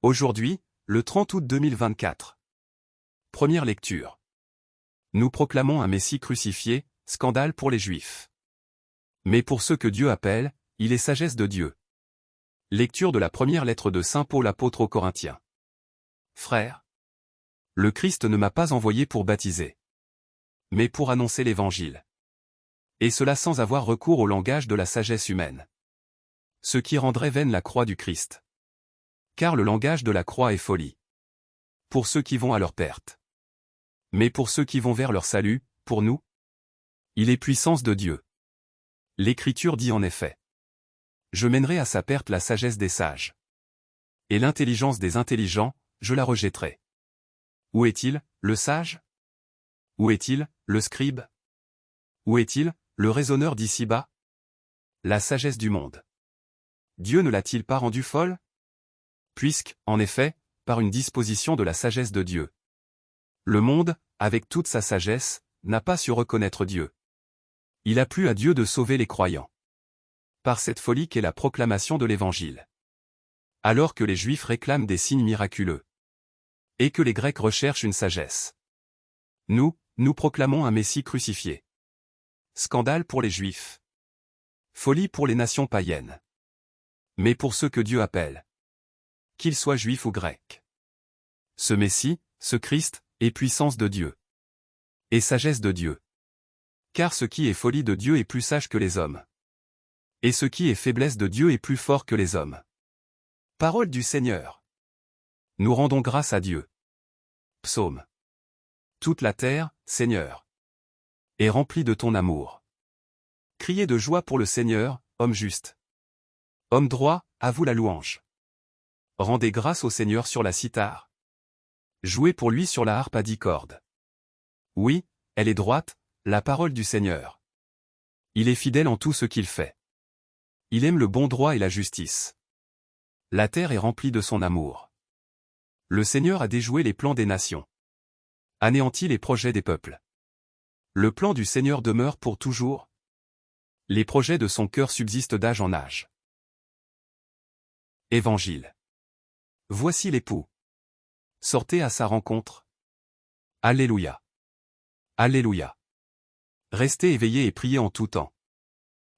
Aujourd'hui, le 30 août 2024. Première lecture. Nous proclamons un Messie crucifié, scandale pour les Juifs. Mais pour ceux que Dieu appelle, il est sagesse de Dieu. Lecture de la première lettre de Saint Paul apôtre aux Corinthiens. Frères, le Christ ne m'a pas envoyé pour baptiser, mais pour annoncer l'Évangile. Et cela sans avoir recours au langage de la sagesse humaine. Ce qui rendrait vaine la croix du Christ. Car le langage de la croix est folie. Pour ceux qui vont à leur perte. Mais pour ceux qui vont vers leur salut, pour nous, il est puissance de Dieu. L'Écriture dit en effet: je mènerai à sa perte la sagesse des sages. Et l'intelligence des intelligents, je la rejetterai. Où est-il, le sage? Où est-il, le scribe? Où est-il, le raisonneur d'ici-bas? La sagesse du monde. Dieu ne l'a-t-il pas rendue folle? Puisque, en effet, par une disposition de la sagesse de Dieu, le monde, avec toute sa sagesse, n'a pas su reconnaître Dieu. Il a plu à Dieu de sauver les croyants. Par cette folie qu'est la proclamation de l'Évangile. Alors que les Juifs réclament des signes miraculeux. Et que les Grecs recherchent une sagesse. Nous proclamons un Messie crucifié. Scandale pour les Juifs. Folie pour les nations païennes. Mais pour ceux que Dieu appelle, qu'ils soient juifs ou grecs. Ce Messie, ce Christ, est puissance de Dieu. Et sagesse de Dieu. Car ce qui est folie de Dieu est plus sage que les hommes. Et ce qui est faiblesse de Dieu est plus fort que les hommes. Parole du Seigneur. Nous rendons grâce à Dieu. Psaume. Toute la terre, Seigneur, est remplie de ton amour. Criez de joie pour le Seigneur, homme juste. Homme droit, à vous la louange. Rendez grâce au Seigneur sur la cithare. Jouez pour lui sur la harpe à 10 cordes. Oui, elle est droite, la parole du Seigneur. Il est fidèle en tout ce qu'il fait. Il aime le bon droit et la justice. La terre est remplie de son amour. Le Seigneur a déjoué les plans des nations. Anéanti les projets des peuples. Le plan du Seigneur demeure pour toujours. Les projets de son cœur subsistent d'âge en âge. Évangile. Voici l'époux. Sortez à sa rencontre. Alléluia. Alléluia. Restez éveillés et priez en tout temps.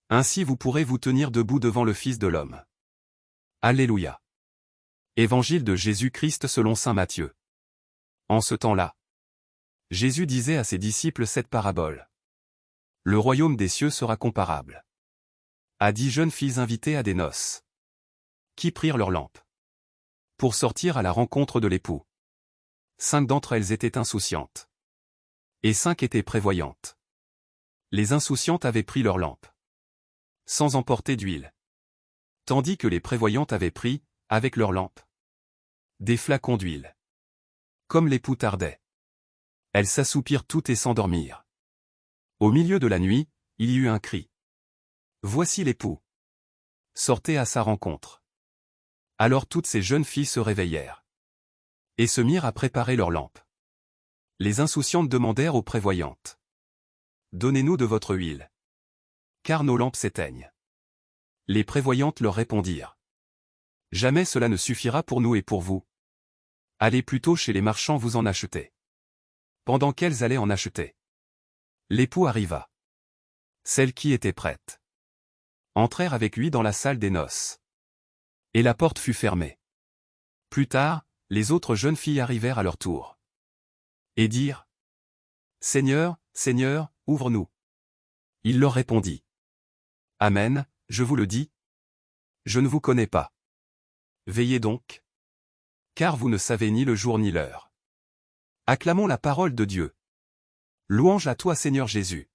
Ainsi vous pourrez vous tenir debout devant le Fils de l'homme. Alléluia. Évangile de Jésus-Christ selon saint Matthieu. En ce temps-là, Jésus disait à ses disciples cette parabole. Le royaume des cieux sera comparable à 10 jeunes filles invitées à des noces, qui prirent leurs lampes pour sortir à la rencontre de l'époux. 5 d'entre elles étaient insouciantes, et 5 étaient prévoyantes. Les insouciantes avaient pris leurs lampes, sans emporter d'huile, tandis que les prévoyantes avaient pris, avec leurs lampes, des flacons d'huile. Comme l'époux tardait, elles s'assoupirent toutes et s'endormirent. Au milieu de la nuit, il y eut un cri. Voici l'époux. Sortez à sa rencontre. Alors toutes ces jeunes filles se réveillèrent et se mirent à préparer leurs lampes. Les insouciantes demandèrent aux prévoyantes: donnez-nous de votre huile, car nos lampes s'éteignent. Les prévoyantes leur répondirent: jamais cela ne suffira pour nous et pour vous. Allez plutôt chez les marchands vous en acheter. Pendant qu'elles allaient en acheter, l'époux arriva. Celles qui étaient prêtes entrèrent avec lui dans la salle des noces. Et la porte fut fermée. Plus tard, les autres jeunes filles arrivèrent à leur tour. Et dirent: Seigneur, Seigneur, ouvre-nous. Il leur répondit: Amen, je vous le dis, je ne vous connais pas. Veillez donc, car vous ne savez ni le jour ni l'heure. Acclamons la parole de Dieu. Louange à toi Seigneur Jésus.